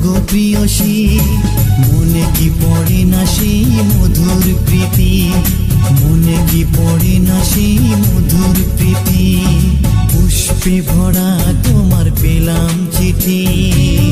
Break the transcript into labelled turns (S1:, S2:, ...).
S1: গো প্রিয়সী, মনে কি পড়ে না সেই মধুর প্রীতি, মনে কি পড়ে না সেই মধুর প্রীতি। পুষ্পে ভরা তোমার পেলাম চিঠি।